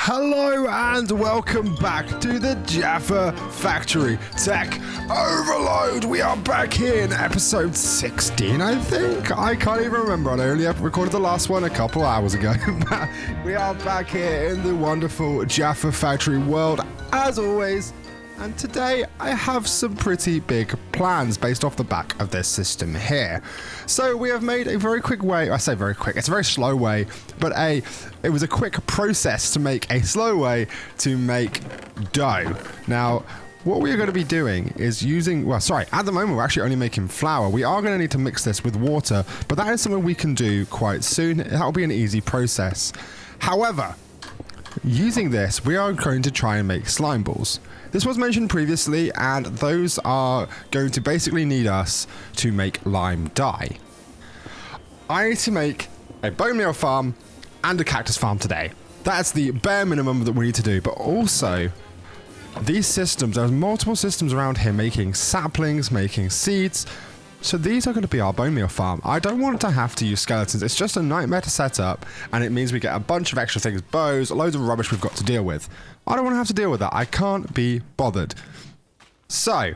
Hello and welcome back to the Jaffa Factory Tech Overload. We are back here in episode 16, I think. I can't even remember. I only recorded the last one a couple hours ago. We are back here in the wonderful Jaffa Factory world, as always. And today I have some pretty big plans based off the back of this system here. So we have made a very quick way, I say very quick, it's a very slow way, but it was a quick process to make a slow way to make dough. Now, what we are going to be doing is using, at the moment we're actually only making flour. We are going to need to mix this with water, but that is something we can do quite soon. That'll be an easy process. However, using this, we are going to try and make slime balls. This was mentioned previously, and those are going to basically need us to make lime dye. I need to make a bone meal farm and a cactus farm today. That's the bare minimum that we need to do, but also these systems, there's multiple systems around here making saplings, making seeds. So these are going to be our bone meal farm. I don't want to have to use skeletons. It's just a nightmare to set up, and it means we get a bunch of extra things, bows, loads of rubbish we've got to deal with. I don't want to have to deal with that. I can't be bothered. So,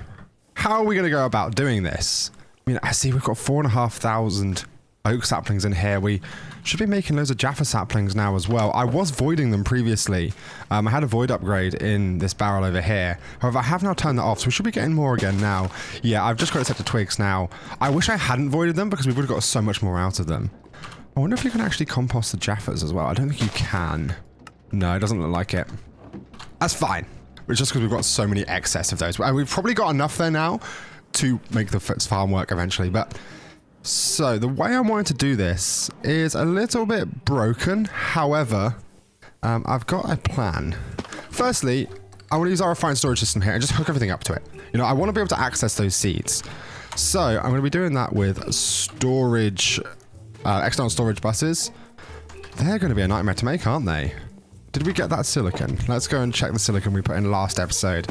how are we going to go about doing this? I mean, I see we've got 4,500 oak saplings in here. We should be making loads of Jaffa saplings now as well. I was voiding them previously. I had a void upgrade in this barrel over here. However, I have now turned that off, so we should be getting more again now. Yeah, I've just got it set to twigs now. I wish I hadn't voided them because we would have got so much more out of them. I wonder if you can actually compost the Jaffas as well. I don't think you can. No, it doesn't look like it. That's fine. It's just because we've got so many excess of those. And we've probably got enough there now to make the farm work eventually. But so the way I wanted to do this is a little bit broken. However, I've got a plan. Firstly, I want to use our refined storage system here and just hook everything up to it. You know, I want to be able to access those seeds. So I'm going to be doing that with storage, external storage buses. They're going to be a nightmare to make, aren't they? Did we get that silicon? Let's go and check the silicon we put in last episode.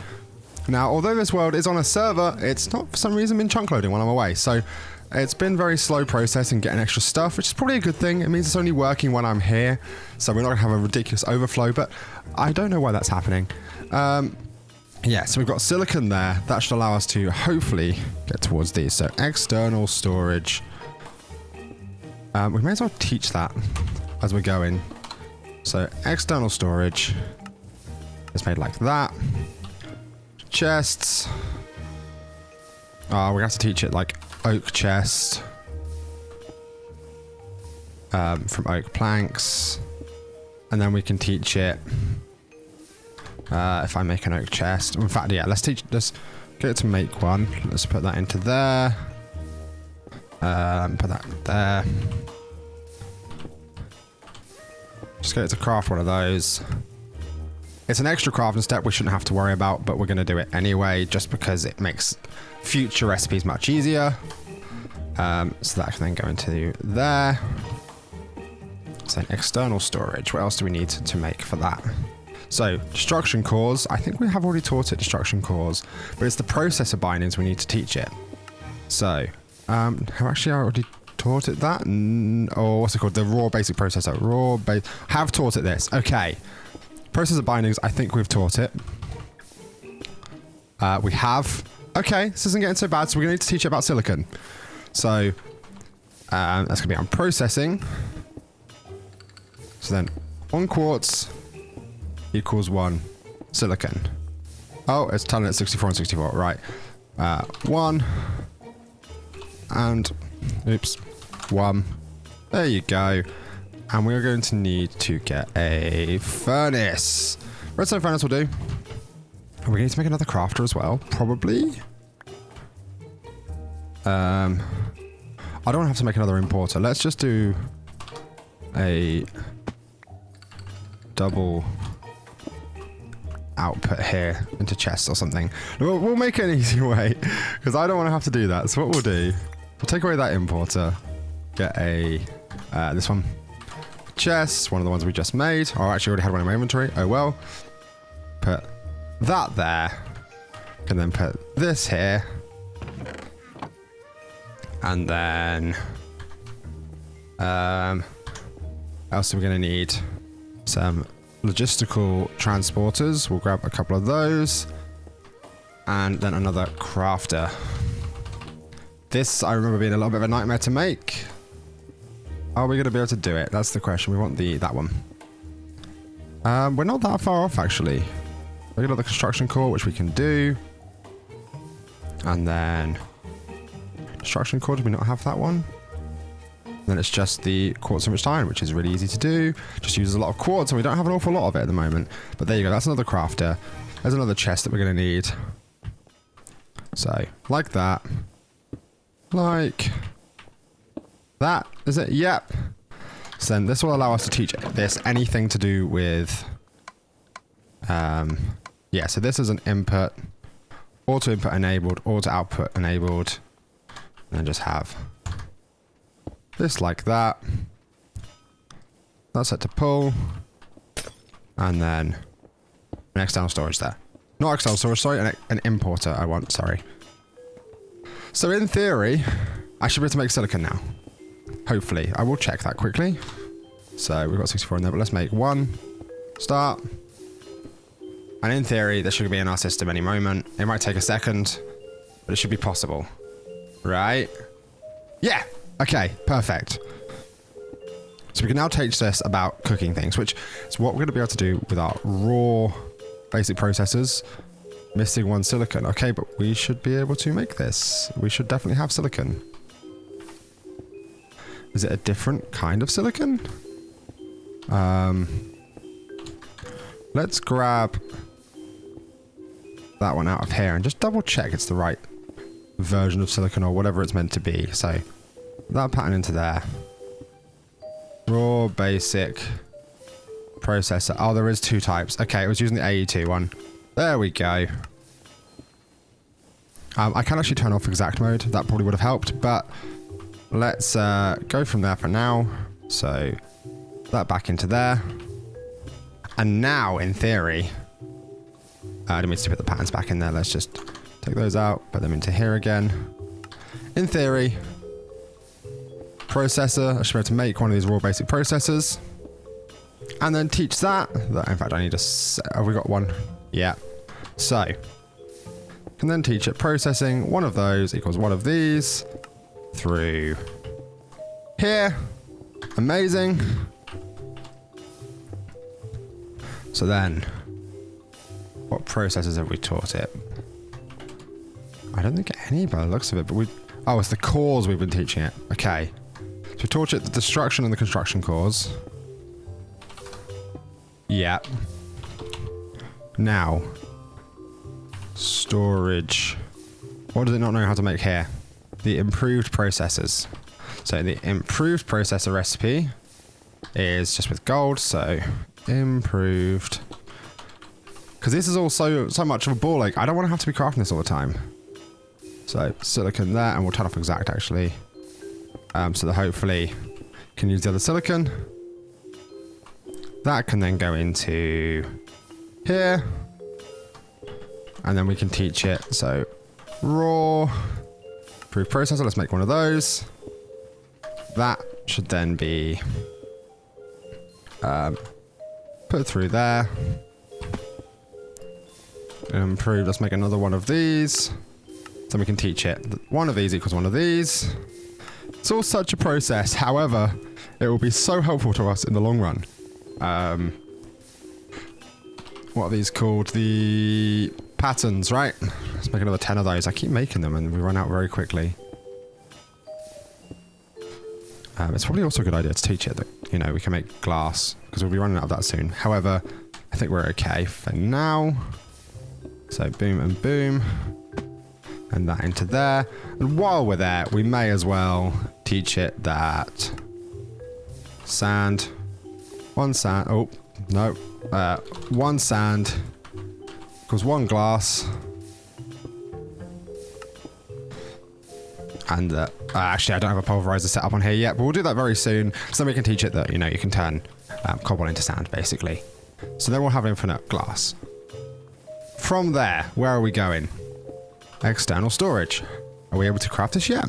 Now, although this world is on a server, it's not for some reason been chunk loading while I'm away. So it's been very slow processing, getting extra stuff, which is probably a good thing. It means it's only working when I'm here. So we're not going to have a ridiculous overflow, but I don't know why that's happening. Yeah, so we've got silicon there. That should allow us to hopefully get towards these. So external storage. We may as well teach that as we're going. So external storage is made like that. Chests. Oh, we have to teach it like oak chest. From oak planks. And then we can teach it if I make an oak chest. In fact, yeah, let's get it to make one. Let's put that into there. Put that there. Just get it to craft one of those. It's an extra crafting step we shouldn't have to worry about, but we're going to do it anyway, just because it makes future recipes much easier. So that can then go into there. So external storage. What else do we need to make for that? So destruction cores. I think we have already taught it destruction cores, but it's the processor bindings we need to teach it. So, have actually already taught it that? Or what's it called? The raw basic processor. Have taught it this. Okay. Processor bindings, I think we've taught it. We have. Okay, this isn't getting so bad, so we're going to need to teach it about silicon. So, that's going to be on processing. So then, 1 quartz equals 1 silicon. Oh, it's telling it 64 and 64. Right. 1. And, oops. 1. There you go. And we're going to need to get a furnace. Redstone furnace will do. And we need to make another crafter as well, probably. I don't want to have to make another importer. Let's just do a double output here into chests or something. We'll make it an easy way, because I don't want to have to do that. So what we'll do, we'll take away that importer. Get a this one chest, one of the ones we just made. Oh, I actually already had one in my inventory. Oh well. Put that there. And then put this here. And then what else are we gonna need? Some logistical transporters. We'll grab a couple of those. And then another crafter. This, I remember being a little bit of a nightmare to make. Are we going to be able to do it? That's the question. We want that one. We're not that far off, actually. We got the construction core, which we can do. And then... construction core, do we not have that one? Then it's just the quartz enriched iron, which is really easy to do. Just uses a lot of quartz, and we don't have an awful lot of it at the moment. But there you go. That's another crafter. There's another chest that we're going to need. So, like that. Like that. Is it? Yep. So then this will allow us to teach this anything to do with... yeah, so this is an input. Auto input enabled. Auto output enabled. And then just have this like that. That's set to pull. And then an external storage there. Not external storage, sorry, an importer I want, sorry. So in theory, I should be able to make silicon now. Hopefully. I will check that quickly. So we've got 64 in there, but let's make one. Start. And in theory, this should be in our system any moment. It might take a second, but it should be possible. Right? Yeah! Okay, perfect. So we can now teach this about cooking things, which is what we're going to be able to do with our raw basic processors. Missing one silicon. Okay, but we should be able to make this. We should definitely have silicon. Is it a different kind of silicon? Let's grab that one out of here and just double check it's the right version of silicon or whatever it's meant to be. So that pattern into there. Raw basic processor. Oh, there is two types. Okay, it was using the AE2 one. There we go. I can actually turn off exact mode. That probably would have helped, but let's go from there for now. So that back into there. And now, in theory, I didn't mean to put the patterns back in there. Let's just take those out, put them into here again. In theory, processor, I should be able to make one of these raw basic processors. And then teach that. In fact, I need a... have we got one? Yeah. So, can then teach it processing one of those equals one of these through here. Amazing. So then, what processes have we taught it? I don't think any by the looks of it, but we... oh, it's the cores we've been teaching it. Okay. So we taught it the destruction and the construction cores. Yeah. Now, storage. What does it not know how to make here? The improved processors. So the improved processor recipe is just with gold. So improved. Because this is also so much of a ball ache. I don't want to have to be crafting this all the time. So silicon there, and we'll turn off exact actually. So that hopefully can use the other silicon. That can then go into here. And then we can teach it. So raw, improved processor. Let's make one of those. That should then be put through there. Improved. Let's make another one of these. So we can teach it. One of these equals one of these. It's all such a process. However, it will be so helpful to us in the long run. What are these called? The patterns, right? Let's make another 10 of those. I keep making them and we run out very quickly. It's probably also a good idea to teach it that, you know, we can make glass because we'll be running out of that soon. However, I think we're okay for now. So boom and boom. And that into there. And while we're there, we may as well teach it that sand. One sand. Oh, no. One sand equals one glass. And actually, I don't have a pulverizer set up on here yet, but we'll do that very soon. So then we can teach it that, you know, you can turn cobalt into sand, basically. So then we'll have infinite glass. From there, where are we going? External storage. Are we able to craft this yet?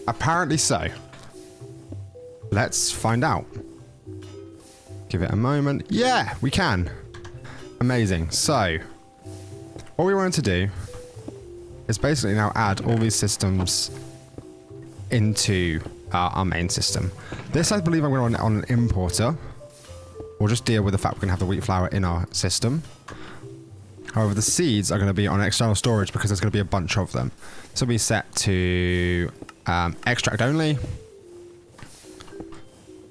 Apparently so. Let's find out. Give it a moment. Yeah, we can. Amazing. So, what we wanted to do is basically now add all these systems into our main system. This, I believe, I'm going to run on an importer. We'll just deal with the fact we're going to have the wheat flour in our system. However, the seeds are going to be on external storage because there's going to be a bunch of them. This will be set to extract only.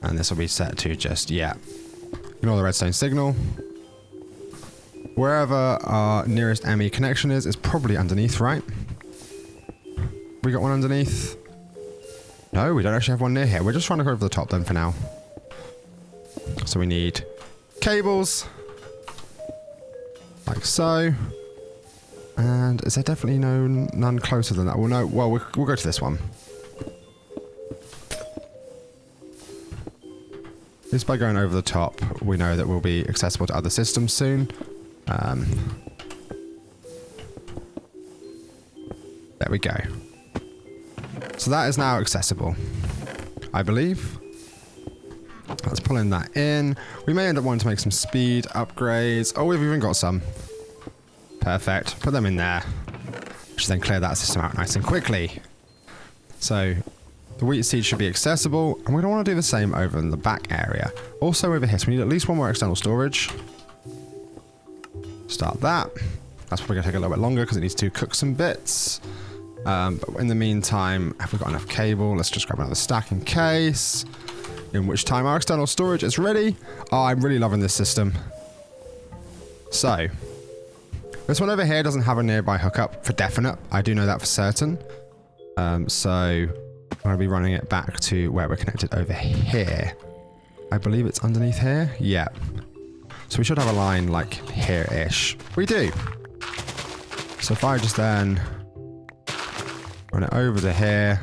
And this will be set to just, ignore the redstone signal. Wherever our nearest ME connection is probably underneath, right? We got one underneath. No, we don't actually have one near here. We're just trying to go over the top then for now. So we need cables. Like so. And is there definitely none closer than that? Well, no. Well, we'll go to this one. Just by going over the top, we know that we'll be accessible to other systems soon. There we go. So that is now accessible, I believe. Let's pull in that in. We may end up wanting to make some speed upgrades. Oh, we've even got some. Perfect. Put them in there. Which then clear that system out nice and quickly. So the wheat seed should be accessible. And we're going to want to do the same over in the back area. Also over here, so we need at least one more external storage. Start that. That's probably going to take a little bit longer because it needs to cook some bits. But in the meantime, have we got enough cable? Let's just grab another stack in case. In which time our external storage is ready. Oh, I'm really loving this system. So, this one over here doesn't have a nearby hookup for definite. I do know that for certain. So, I'm going to be running it back to where we're connected over here. I believe it's underneath here. Yeah. So we should have a line like here-ish. We do. So if I just then run it over to here.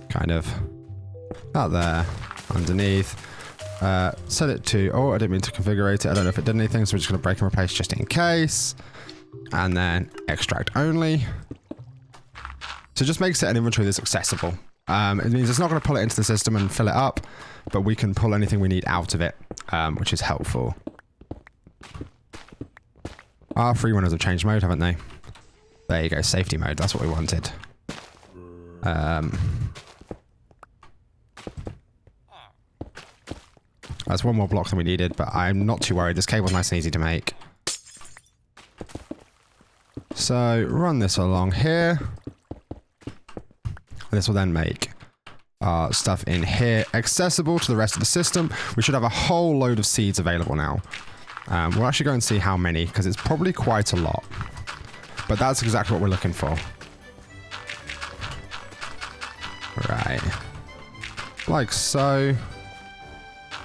Kind of out there, underneath. Set it to, oh, I didn't mean to configure it. I don't know if it did anything, so we're just going to break and replace just in case. And then extract only. So it just makes it an inventory that's accessible. It means it's not going to pull it into the system and fill it up, but we can pull anything we need out of it, which is helpful. Our free runners have changed mode, haven't they? There you go, safety mode. That's what we wanted. That's one more block than we needed, but I'm not too worried. This cable's nice and easy to make. So run this along here. This will then make our stuff in here accessible to the rest of the system. We should have a whole load of seeds available now. We'll actually go and see how many, because it's probably quite a lot. But that's exactly what we're looking for. Right. Like so.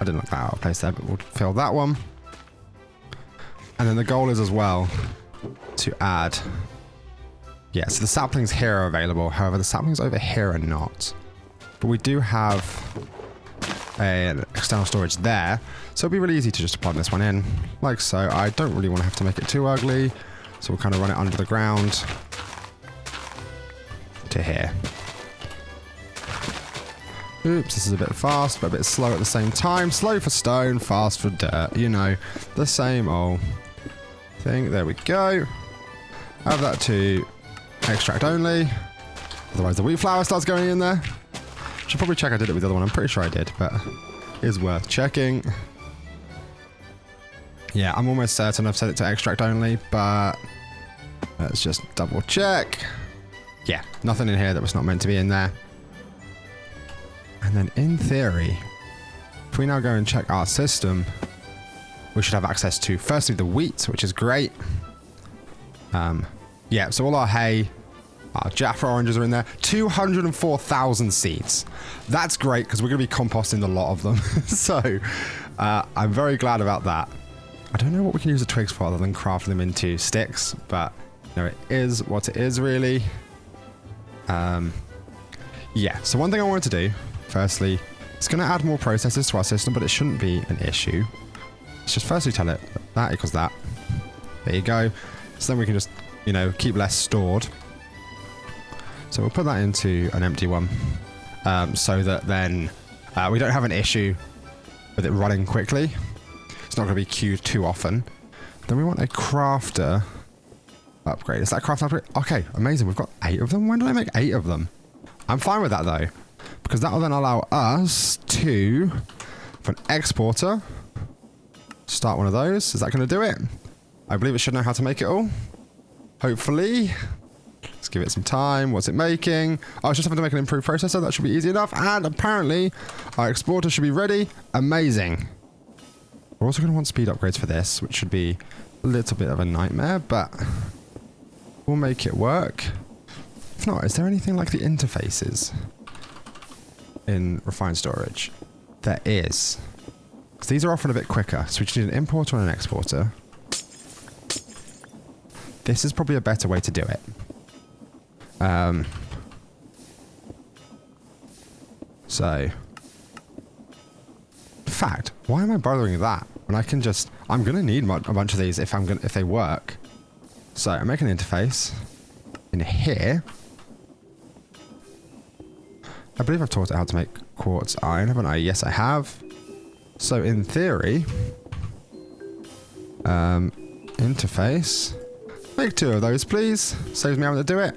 I didn't look that out of place there, but we'll fill that one. And then the goal is as well to add... Yeah, so the saplings here are available. However, the saplings over here are not. But we do have an external storage there. So it'll be really easy to just plug this one in. Like so. I don't really want to have to make it too ugly. So we'll kind of run it under the ground to here. Oops, this is a bit fast, but a bit slow at the same time. Slow for stone, fast for dirt. You know, the same old thing. There we go. Have that to extract only. Otherwise the wheat flour starts going in there. Should probably check I did it with the other one. I'm pretty sure I did, but it is worth checking. Yeah, I'm almost certain I've set it to extract only, but let's just double check. Yeah, nothing in here that was not meant to be in there. And then in theory, if we now go and check our system, we should have access to firstly the wheat, which is great. Yeah, so all our hay, our Jaffa oranges are in there. 204,000 seeds. That's great because we're going to be composting a lot of them. So I'm very glad about that. I don't know what we can use the twigs for other than craft them into sticks, but you know, it is what it is really. Yeah, so one thing I wanted to do, firstly, it's going to add more processes to our system, but it shouldn't be an issue. Let's just firstly tell it that equals that. There you go. So then we can just, you know, keep less stored. So we'll put that into an empty one, so that then we don't have an issue with it running quickly. It's not going to be queued too often. Then we want a crafter upgrade. Is that a crafter upgrade? Okay, amazing. We've got 8 of them. When did I make 8 of them? I'm fine with that though, because that will then allow us to, for an exporter, start one of those. Is that going to do it? I believe it should know how to make it all. Hopefully. Let's give it some time. What's it making? Oh, it's just having to make an improved processor. That should be easy enough. And apparently, our exporter should be ready. Amazing. We're also going to want speed upgrades for this, which should be a little bit of a nightmare, but we'll make it work. If not, is there anything like the interfaces in refined storage? There is. Because these are often a bit quicker, so we just need an importer and an exporter. This is probably a better way to do it. So, in fact, why am I bothering that when I can just? I'm gonna need a bunch of these if they work. So I make an interface in here. I believe I've taught it how to make quartz iron, haven't I? Yes, I have. So in theory, interface. Make 2 of those, please. Saves me having to do it.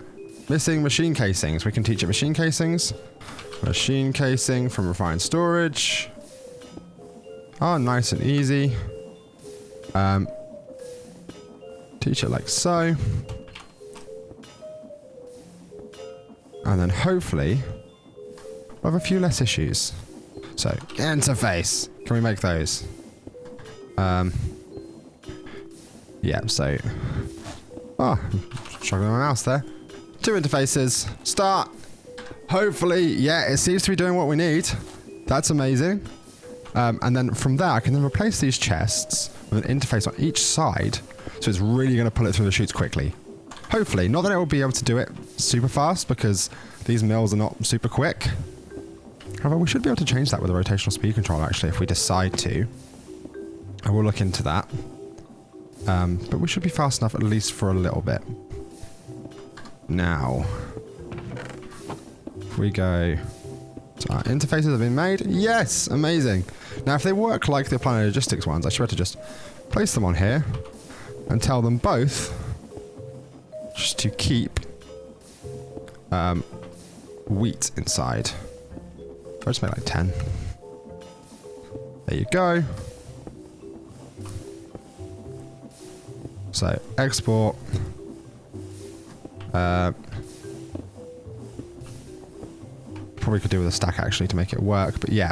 Missing machine casings. We can teach it machine casings. Machine casing from refined storage. Oh, nice and easy. Teach it like so. And then hopefully we'll have a few less issues. So, interface. Can we make those? Yeah, so... Oh, struggling with my mouse there. 2 interfaces. Start. Hopefully, yeah, it seems to be doing what we need. That's amazing. And then from there, I can then replace these chests with an interface on each side. So it's really going to pull it through the chutes quickly. Hopefully. Not that it will be able to do it super fast, because these mills are not super quick. However, we should be able to change that with a rotational speed controller, actually, if we decide to. I will look into that. But we should be fast enough, at least for a little bit. Now, if we go... So our interfaces have been made. Yes! Amazing. Now, if they work like the Planet Logistics ones, I should be able to just place them on here and tell them both just to keep wheat inside. I'll just make like 10. There you go. So, export. Probably could do with a stack actually to make it work, but yeah.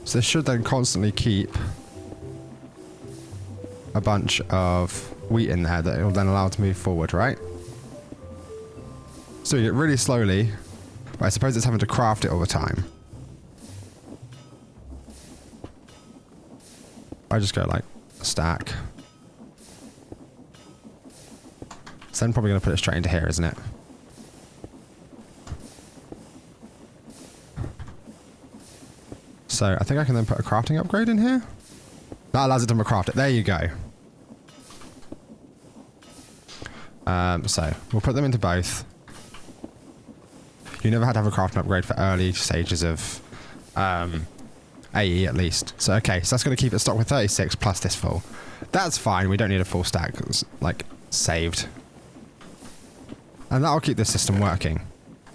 So this should then constantly keep a bunch of wheat in there that it will then allow it to move forward, right? So you get really slowly, but I suppose it's having to craft it all the time. I just go like a stack. So then probably going to put it straight into here, isn't it? So I think I can then put a crafting upgrade in here. That allows it to craft it. There you go. So we'll put them into both. You never had to have a crafting upgrade for early stages of AE at least. So okay, so that's going to keep it stocked with 36 plus this full. That's fine. We don't need a full stack. It's like saved. And that'll keep this system working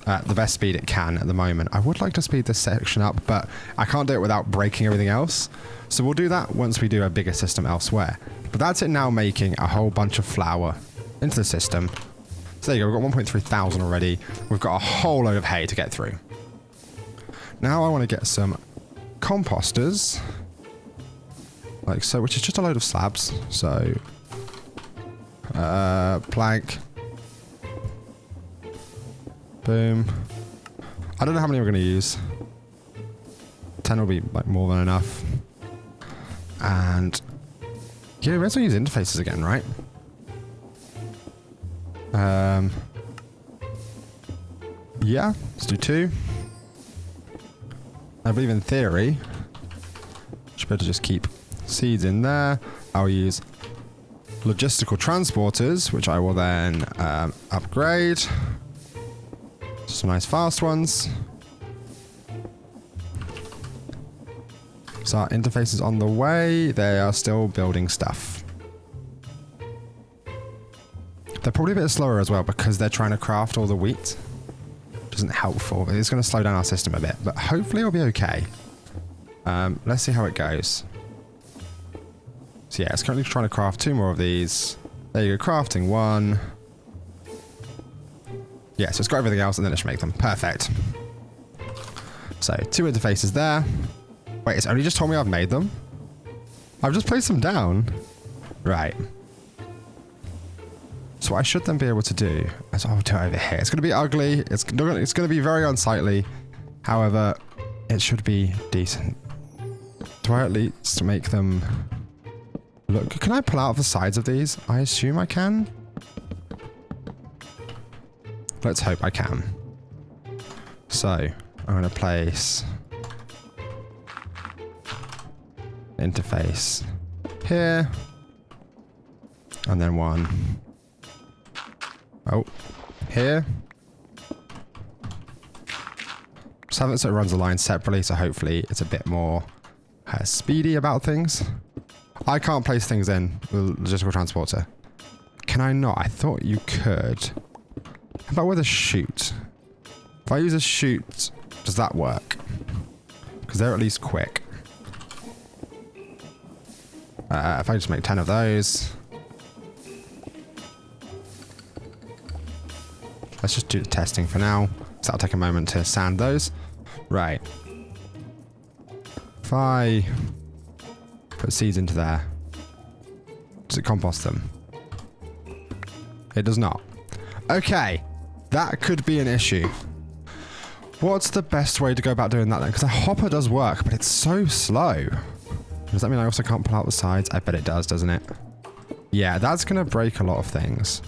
at the best speed it can at the moment. I would like to speed this section up, but I can't do it without breaking everything else. So we'll do that once we do a bigger system elsewhere. But that's it now, making a whole bunch of flour into the system. So there you go, we've got 1.3 thousand already. We've got a whole load of hay to get through. Now I want to get some composters. Like so, which is just a load of slabs. So, plank. Boom. I don't know how many we're going to use. 10 will be like more than enough. And yeah, we might as well use interfaces again, right? Yeah, let's do 2. I believe in theory, should be able to just keep seeds in there. I'll use logistical transporters, which I will then upgrade. some nice fast ones. So our interface is on the way. They are still building stuff. They're probably a bit slower as well because they're trying to craft all the wheat. Which isn't helpful. It's going to slow down our system a bit, but hopefully it'll be okay. Let's see how it goes. So yeah, it's currently trying to craft 2 more of these. There you go, crafting 1. Yeah, so it's got everything else and then it should make them. Perfect. So 2 interfaces there. Wait, it's only just told me I've made them? I've just placed them down. Right. So what I should then be able to do is I'll do it over here. It's going to be ugly. It's going to be very unsightly. However, it should be decent. Do I at least make them look? Can I pull out of the sides of these? I assume I can. Let's hope I can. So I'm going to place interface here, and then 1 here. Just have it so it runs the line separately, so hopefully it's a bit more speedy about things. I can't place things in with logistical transporter. Can I not? I thought you could. How about with a chute? If I use a chute, does that work? Because they're at least quick. If I just make 10 of those. Let's just do the testing for now. So that'll take a moment to sand those. Right. If I put seeds into there, does it compost them? It does not. Okay. That could be an issue. What's the best way to go about doing that then? Because a hopper does work, but it's so slow. Does that mean I also can't pull out the sides? I bet it does, doesn't it? Yeah, that's going to break a lot of things.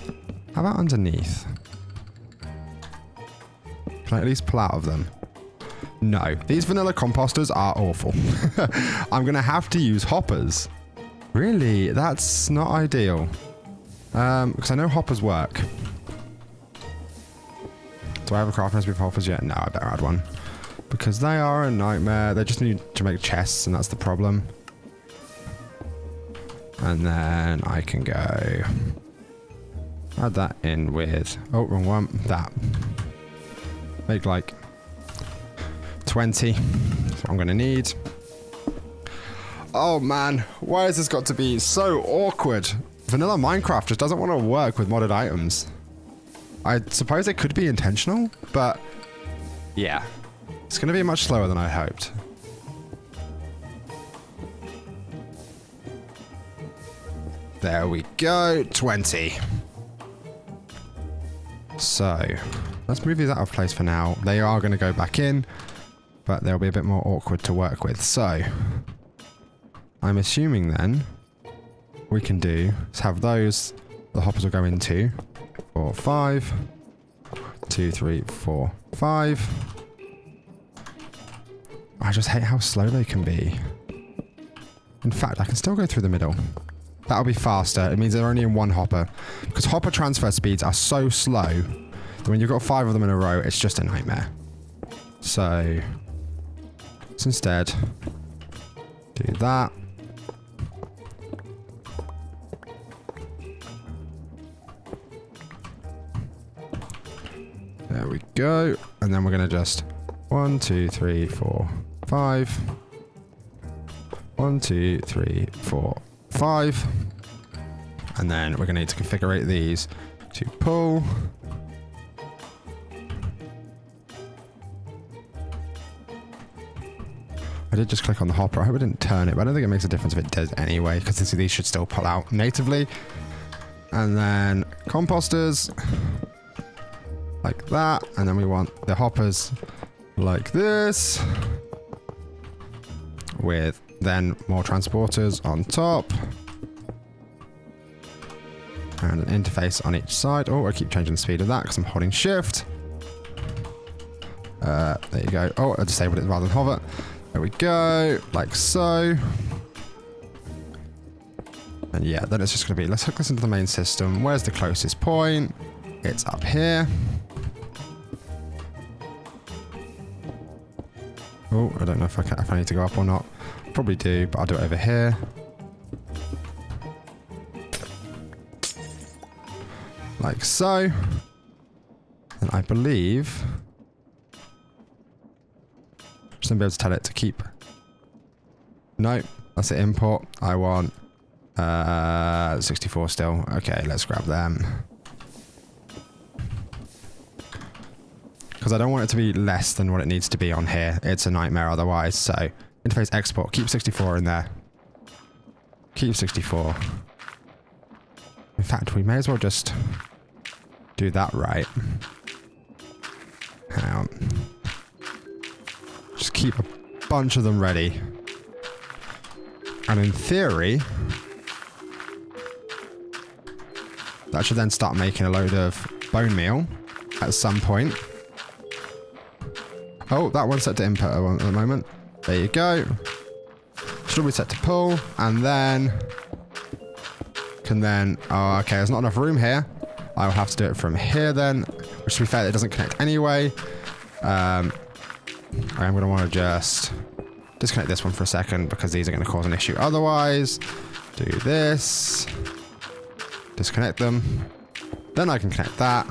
How about underneath? Can I at least pull out of them? No. These vanilla composters are awful. I'm going to have to use hoppers. Really? That's not ideal. Because I know hoppers work. Do I have a craft recipe for hoppers yet? No, I better add one. Because they are a nightmare. They just need to make chests, and that's the problem. And then I can go add that in with, oh, wrong one, that. Make like 20. That's what I'm going to need. Oh man, why has this got to be so awkward? Vanilla Minecraft just doesn't want to work with modded items. I suppose it could be intentional, but yeah. It's going to be much slower than I hoped. There we go, 20. So, let's move these out of place for now. They are going to go back in, but they'll be a bit more awkward to work with. So, I'm assuming then, we can do is have those, the hoppers will go into 4, 5, 2, 3, 4, 5. I just hate how slow they can be. In fact, I can still go through the middle. That'll be faster. It means they're only in 1 hopper. Because hopper transfer speeds are so slow that when you've got 5 of them in a row, it's just a nightmare. So, let's instead do that. There we go. And then we're going to just 1, 2, 3, 4, 5. 1, 2, 3, 4, 5. And then we're going to need to configure these to pull. I did just click on the hopper. I hope it didn't turn it, but I don't think it makes a difference if it does anyway, because these should still pull out natively. And then composters like that. And then we want the hoppers like this, with then more transporters on top. And an interface on each side. Oh, I keep changing the speed of that because I'm holding shift. There you go. Oh, I disabled it rather than hover. There we go. Like so. And yeah, then it's just going to be, let's hook this into the main system. Where's the closest point? It's up here. Oh, I don't know if I need to go up or not. Probably do, but I'll do it over here. Like so. And I believe... just gonna be able to tell it to keep. No, that's the import. I want 64 still. Okay, let's grab them. Because I don't want it to be less than what it needs to be on here. It's a nightmare otherwise. So, interface export. Keep 64 in there. Keep 64. In fact, we may as well just do that right. Hang on. Just keep a bunch of them ready. And in theory, that should then start making a load of bone meal at some point. Oh, that one's set to input at the moment. There you go. Should be set to pull, and then can then... oh, okay, there's not enough room here. I'll have to do it from here then, which to be fair, it doesn't connect anyway. I'm going to want to just disconnect this one for a second because these are going to cause an issue otherwise. Do this. Disconnect them. Then I can connect that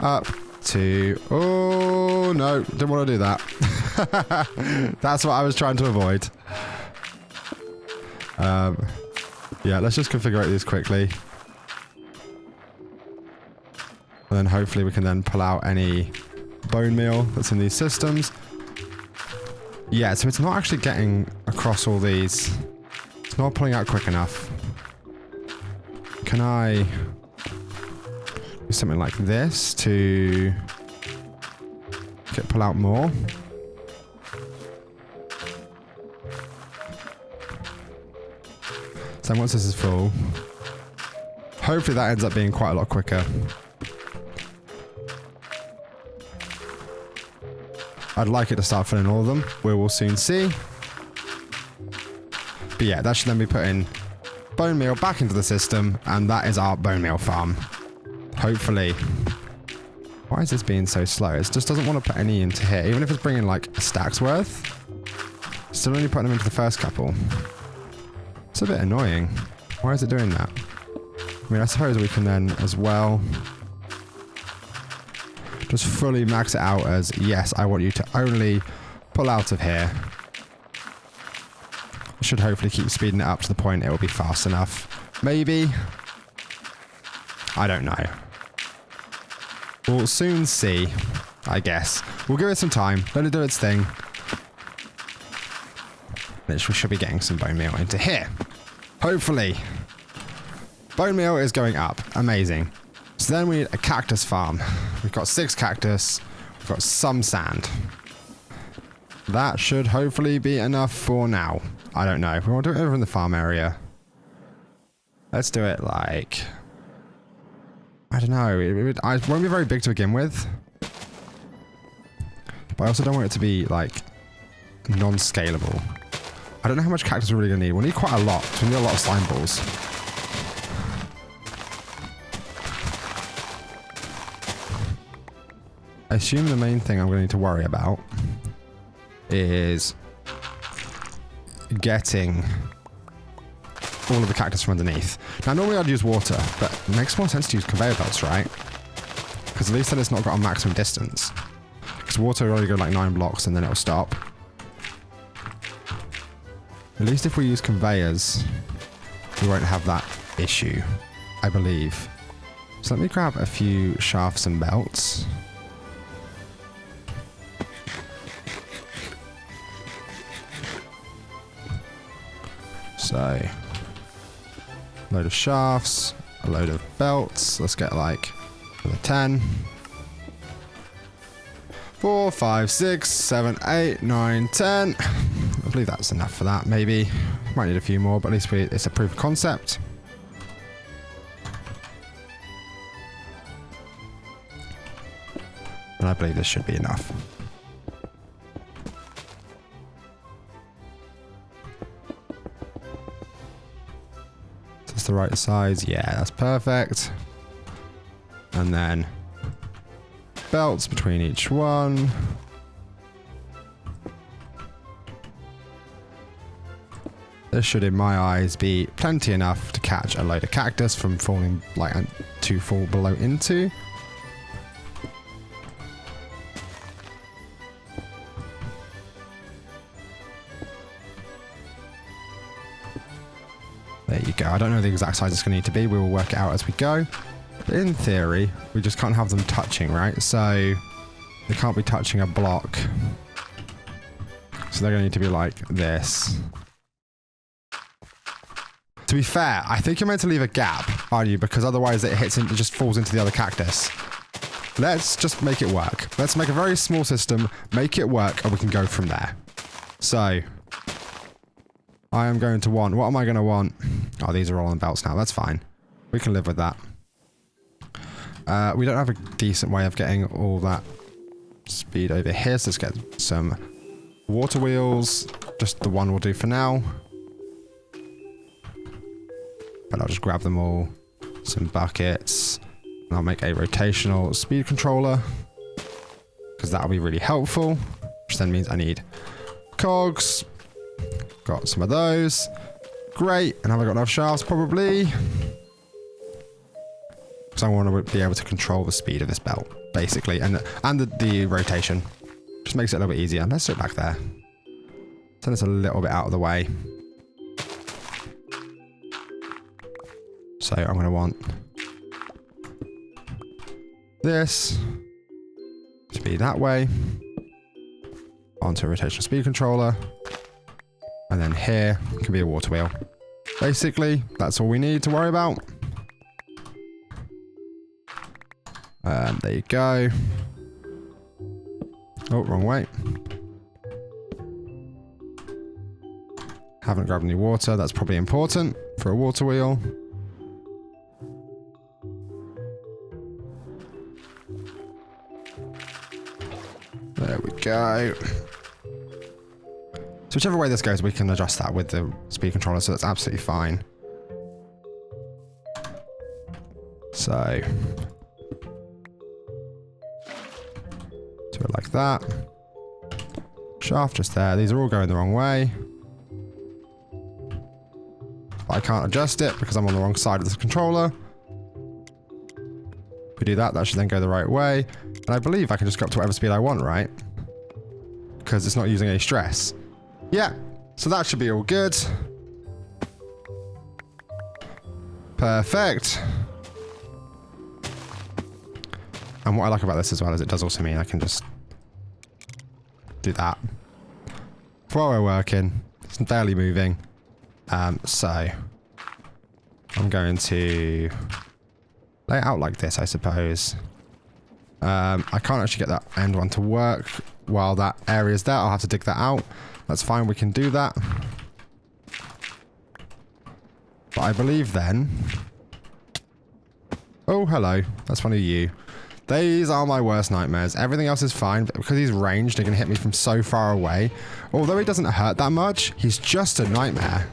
up to... oh, no. Didn't want to do that. That's what I was trying to avoid. Yeah, let's just configure these quickly. And then hopefully we can then pull out any bone meal that's in these systems. Yeah, so it's not actually getting across all these. It's not pulling out quick enough. Can I do something like this to pull out more? So once this is full, hopefully that ends up being quite a lot quicker. I'd like it to start filling all of them. We will soon see. But yeah, that should then be putting bone meal back into the system, and that is our bone meal farm. Hopefully. Why is this being so slow? It just doesn't want to put any into here. Even if it's bringing like a stack's worth, still only putting them into the first couple. It's a bit annoying. Why is it doing that? I mean, I suppose we can then as well just fully max it out as, yes, I want you to only pull out of here. I should hopefully keep speeding it up to the point it will be fast enough. Maybe. I don't know. We'll soon see, I guess. We'll give it some time. Let it do its thing. We should be getting some bone meal into here. Hopefully. Bone meal is going up. Amazing. So then we need a cactus farm. We've got 6 cactus. We've got some sand. That should hopefully be enough for now. I don't know. We want to do it over in the farm area. Let's do it like... I don't know. It won't be very big to begin with. But I also don't want it to be like non-scalable. I don't know how much cactus we're really going to need. We'll need quite a lot. So we need a lot of slime balls. I assume the main thing I'm going to need to worry about is getting all of the cactus from underneath. Now, normally I'd use water, but it makes more sense to use conveyor belts, right? Because at least then it's not got a maximum distance. Because water will only go like 9 blocks and then it'll stop. At least if we use conveyors, we won't have that issue, I believe. So let me grab a few shafts and belts. So, a load of shafts, a load of belts. Let's get like another 10. 4, 5, 6, 7, 8, 9, 10. I believe that's enough for that, maybe. Might need a few more, but at least it's a proof of concept. And I believe this should be enough. The right size, yeah, that's perfect. And then belts between each one. This should, in my eyes, be plenty enough to catch a load of cactus from falling, like, to fall below into. There you go. I don't know the exact size it's going to need to be. We will work it out as we go. But in theory, we just can't have them touching, right? So they can't be touching a block. So they're going to need to be like this. To be fair, I think you're meant to leave a gap, aren't you? Because otherwise it just falls into the other cactus. Let's just make it work. Let's make a very small system, make it work, and we can go from there. So I am going to want, what am I going to want? Oh, these are all on belts now. That's fine. We can live with that. We don't have a decent way of getting all that speed over here. So let's get some water wheels. Just the one will do for now. But I'll just grab them all. Some buckets. And I'll make a rotational speed controller. Because that'll be really helpful. Which then means I need cogs. Got some of those. Great. And have I got enough shafts? Probably. Because I want to be able to control the speed of this belt. Basically. And the rotation. Just makes it a little bit easier. Let's sit back there. Turn this a little bit out of the way. So I'm going to want this to be that way. Onto a rotational speed controller. And then here can be a water wheel. Basically, that's all we need to worry about. There you go. Oh, wrong way. Haven't grabbed any water. That's probably important for a water wheel. There we go. So whichever way this goes, we can adjust that with the speed controller, so that's absolutely fine. So do it like that. Shaft just there. These are all going the wrong way. But I can't adjust it because I'm on the wrong side of the controller. If we do that, that should then go the right way. And I believe I can just go up to whatever speed I want, right? Because it's not using any stress. Yeah, so that should be all good. Perfect. And what I like about this as well is it does also mean I can just do that while we're working. It's barely moving. So I'm going to lay it out like this, I suppose. I can't actually get that end one to work while that area's there. I'll have to dig that out. That's fine, we can do that. But I believe then... Oh, hello. That's one of you. These are my worst nightmares. Everything else is fine, but because he's ranged, he can hit me from so far away. Although he doesn't hurt that much, he's just a nightmare.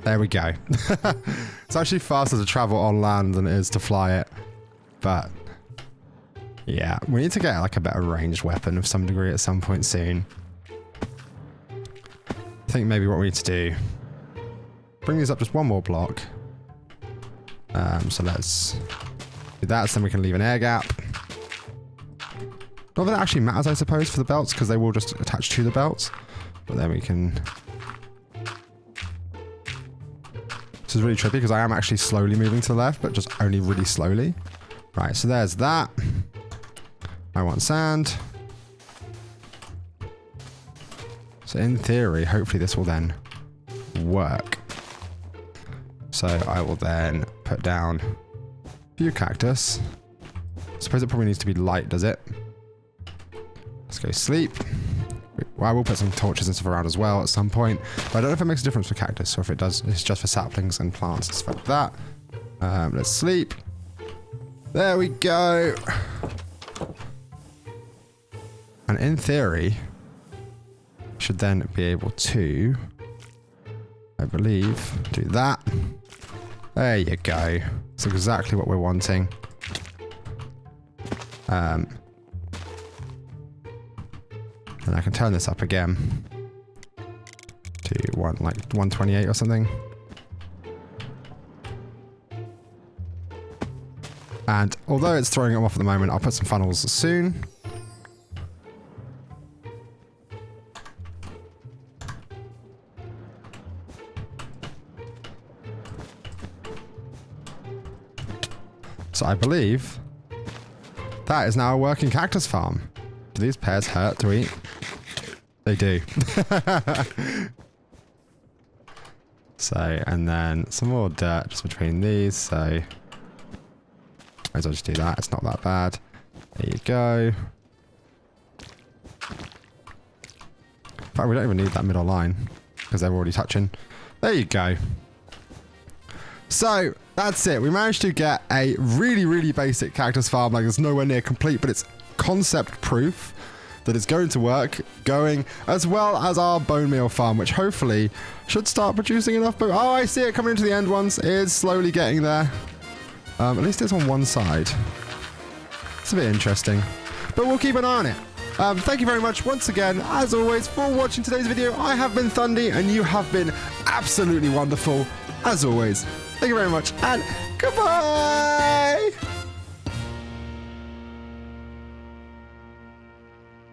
There we go. It's actually faster to travel on land than it is to fly it. But... yeah, we need to get like a better ranged weapon of some degree at some point soon. I think maybe what we need to do... bring these up just one more block. So let's do that, so then we can leave an air gap. Not that it actually matters, I suppose, for the belts, because they will just attach to the belts. But then we can... this is really trippy, because I am actually slowly moving to the left, but just only really slowly. Right, so there's that. I want sand. So in theory, hopefully this will then work. So I will then put down a few cactus. I suppose it probably needs to be light, does it? Let's go sleep. Well, I will put some torches and stuff around as well at some point. But I don't know if it makes a difference for cactus, or if it does, it's just for saplings and plants and stuff like that. Let's sleep. There we go. And in theory, should then be able to, I believe, do that. There you go. That's exactly what we're wanting. And I can turn this up again to like 128 or something. And although it's throwing them off at the moment, I'll put some funnels soon. So I believe that is now a working cactus farm. Do these pears hurt to eat? They do. So, and then some more dirt just between these, so might as well just do that. It's not that bad. There you go. In fact, we don't even need that middle line because they're already touching. There you go. So that's it. We managed to get a really, really basic cactus farm. Like, it's nowhere near complete, but it's concept proof that it's going to work, as well as our bone meal farm, which hopefully should start producing enough bone. Oh, I see it coming into the end once. It is slowly getting there. At least it's on one side. It's a bit interesting, but we'll keep an eye on it. Thank you very much once again, as always, for watching today's video. I have been Thundie, and you have been absolutely wonderful, as always. Thank you very much, and goodbye!